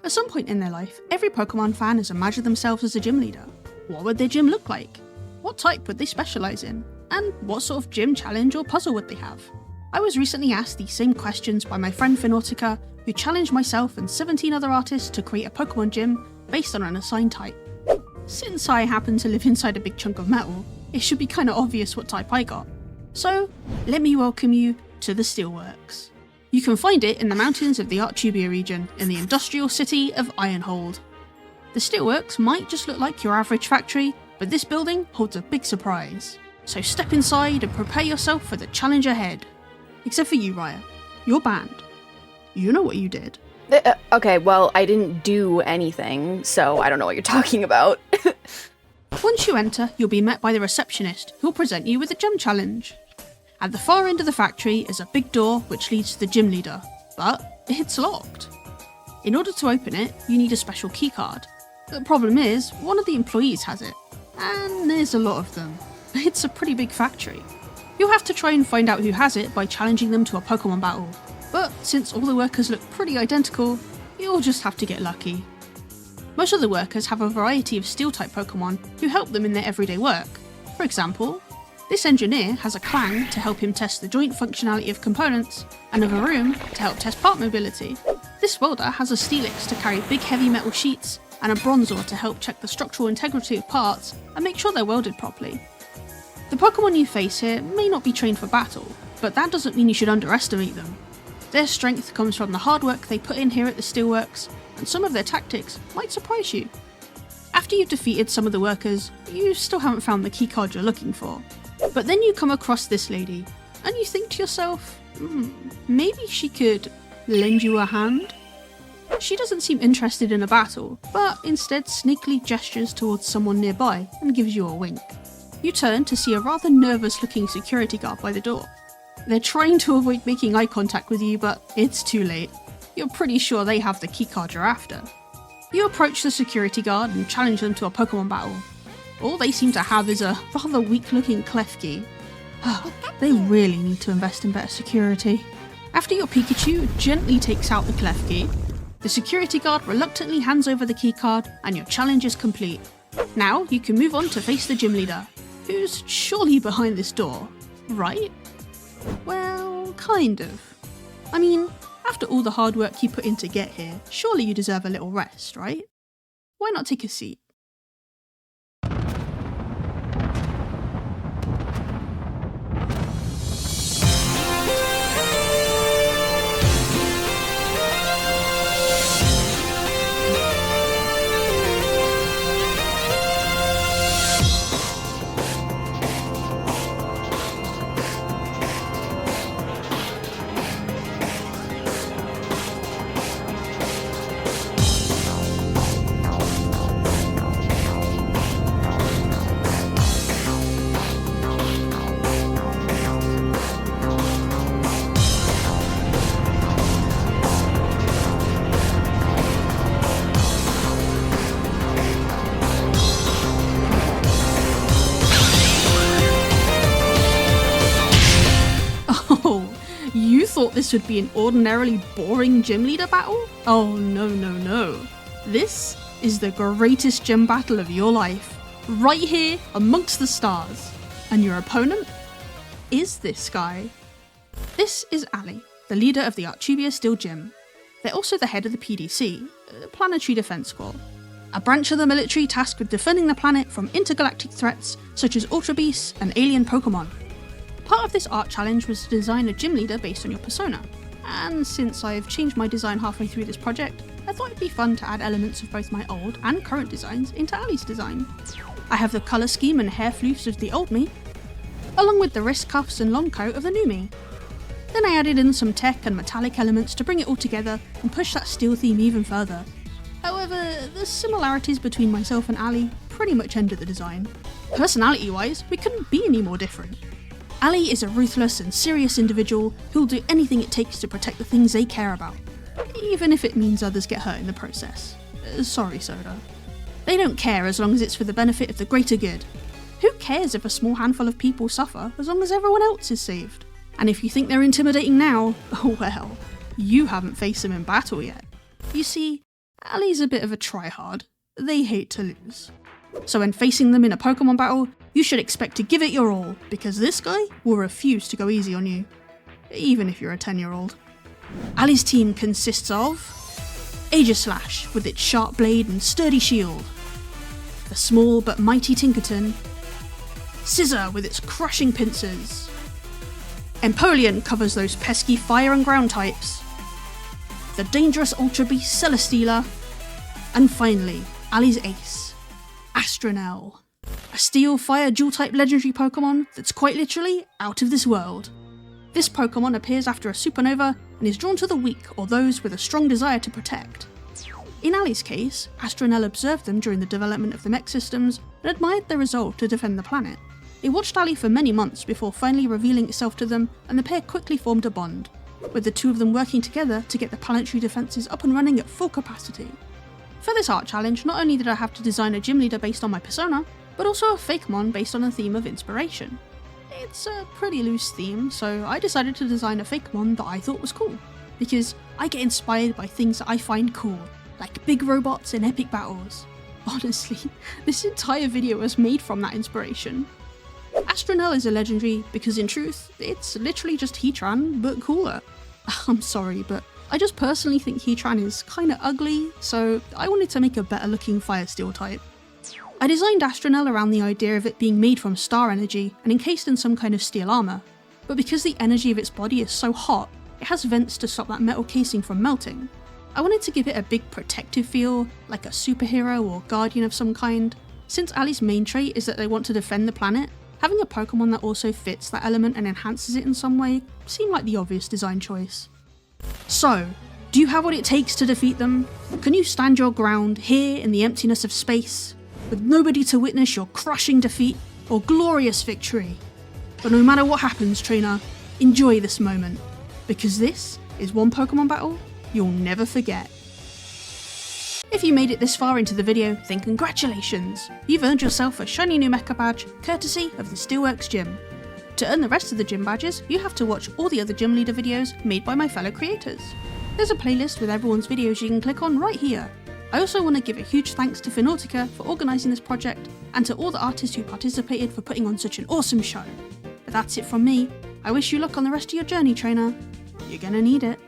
At some point in their life, every Pokemon fan has imagined themselves as a gym leader. What would their gym look like? What type would they specialise in? And what sort of gym challenge or puzzle would they have? I was recently asked these same questions by my friend Finautica, who challenged myself and 17 other artists to create a Pokemon gym based on an assigned type. Since I happen to live inside a big chunk of metal, it should be kinda obvious what type I got. So, let me welcome you to the Steelworks. You can find it in the mountains of the Artubia region, in the industrial city of Ironhold. The Steelworks might just look like your average factory, but this building holds a big surprise. So step inside and prepare yourself for the challenge ahead. Except for you, Riyre. You're banned. You know what you did. Okay, well, I didn't do anything, so I don't know what you're talking about. Once you enter, you'll be met by the receptionist, who'll present you with a gym challenge. At the far end of the factory is a big door which leads to the gym leader, but it's locked. In order to open it, you need a special keycard. The problem is, one of the employees has it, and there's a lot of them. It's a pretty big factory. You'll have to try and find out who has it by challenging them to a Pokemon battle, but since all the workers look pretty identical, you'll just have to get lucky. Most of the workers have a variety of Steel-type Pokemon who help them in their everyday work. For example, this engineer has a Clang to help him test the joint functionality of components, and a Varoom to help test part mobility. This welder has a Steelix to carry big heavy metal sheets, and a Bronzor to help check the structural integrity of parts and make sure they're welded properly. The Pokemon you face here may not be trained for battle, but that doesn't mean you should underestimate them. Their strength comes from the hard work they put in here at the Steelworks, and some of their tactics might surprise you. After you've defeated some of the workers, you still haven't found the keycard you're looking for. But then you come across this lady, and you think to yourself, maybe she could lend you a hand? She doesn't seem interested in a battle, but instead sneakily gestures towards someone nearby and gives you a wink. You turn to see a rather nervous looking security guard by the door. They're trying to avoid making eye contact with you, but it's too late. You're pretty sure they have the keycard you're after. You approach the security guard and challenge them to a Pokemon battle. All they seem to have is a rather weak looking Klefki. They really need to invest in better security. After your Pikachu gently takes out the Klefki, the security guard reluctantly hands over the keycard and your challenge is complete. Now you can move on to face the gym leader, who's surely behind this door, right? Well, kind of. I mean, after all the hard work you put in to get here, surely you deserve a little rest, right? Why not take a seat? You thought this would be an ordinarily boring gym leader battle? Oh no. This is the greatest gym battle of your life, right here amongst the stars. And your opponent is this guy. This is Ali, the leader of the Artubia Steel Gym. They're also the head of the PDC, Planetary Defense Corps, a branch of the military tasked with defending the planet from intergalactic threats such as Ultra Beasts and alien Pokemon. Part of this art challenge was to design a gym leader based on your persona, and since I've changed my design halfway through this project, I thought it'd be fun to add elements of both my old and current designs into Ali's design. I have the colour scheme and hair floofs of the old me, along with the wrist cuffs and long coat of the new me. Then I added in some tech and metallic elements to bring it all together and push that steel theme even further. However, the similarities between myself and Ali pretty much ended the design. Personality-wise, we couldn't be any more different. Ali is a ruthless and serious individual who'll do anything it takes to protect the things they care about, even if it means others get hurt in the process. Sorry, Soda. They don't care as long as it's for the benefit of the greater good. Who cares if a small handful of people suffer as long as everyone else is saved? And if you think they're intimidating now, oh well, you haven't faced them in battle yet. You see, Ali's a bit of a tryhard. They hate to lose. So when facing them in a Pokemon battle, you should expect to give it your all, because this guy will refuse to go easy on you, even if you're a 10-year-old. Ali's team consists of Aegislash with its sharp blade and sturdy shield, the small but mighty Tinkerton, Scissor with its crushing pincers, Empoleon covers those pesky fire and ground types, the dangerous Ultra Beast Celesteela, and finally, Ali's ace, Astronel, a Steel Fire Dual-type legendary Pokemon that's quite literally out of this world. This Pokemon appears after a supernova and is drawn to the weak or those with a strong desire to protect. In Ali's case, Astronel observed them during the development of the mech systems and admired their resolve to defend the planet. It watched Ali for many months before finally revealing itself to them, and the pair quickly formed a bond, with the two of them working together to get the planetary defences up and running at full capacity. For this art challenge, not only did I have to design a gym leader based on my persona, but also a Fakemon based on a theme of inspiration. It's a pretty loose theme, so I decided to design a Fakemon that I thought was cool, because I get inspired by things that I find cool, like big robots and epic battles. Honestly, this entire video was made from that inspiration. Astronel is a legendary because in truth, it's literally just Heatran, but cooler. I'm sorry, but I just personally think Heatran is kinda ugly, so I wanted to make a better looking Fire Steel type. I designed Astronel around the idea of it being made from star energy and encased in some kind of steel armour, but because the energy of its body is so hot, it has vents to stop that metal casing from melting. I wanted to give it a big protective feel, like a superhero or guardian of some kind. Since Ali's main trait is that they want to defend the planet, having a Pokemon that also fits that element and enhances it in some way seemed like the obvious design choice. So, do you have what it takes to defeat them? Can you stand your ground here in the emptiness of space, with nobody to witness your crushing defeat or glorious victory? But no matter what happens, trainer, enjoy this moment, because this is one Pokemon battle you'll never forget. If you made it this far into the video, then congratulations! You've earned yourself a shiny new Mecha badge, courtesy of the Steelworks Gym. To earn the rest of the gym badges, you have to watch all the other gym leader videos made by my fellow creators. There's a playlist with everyone's videos you can click on right here. I also want to give a huge thanks to Finautica for organising this project, and to all the artists who participated for putting on such an awesome show. But that's it from me. I wish you luck on the rest of your journey, trainer. You're gonna need it.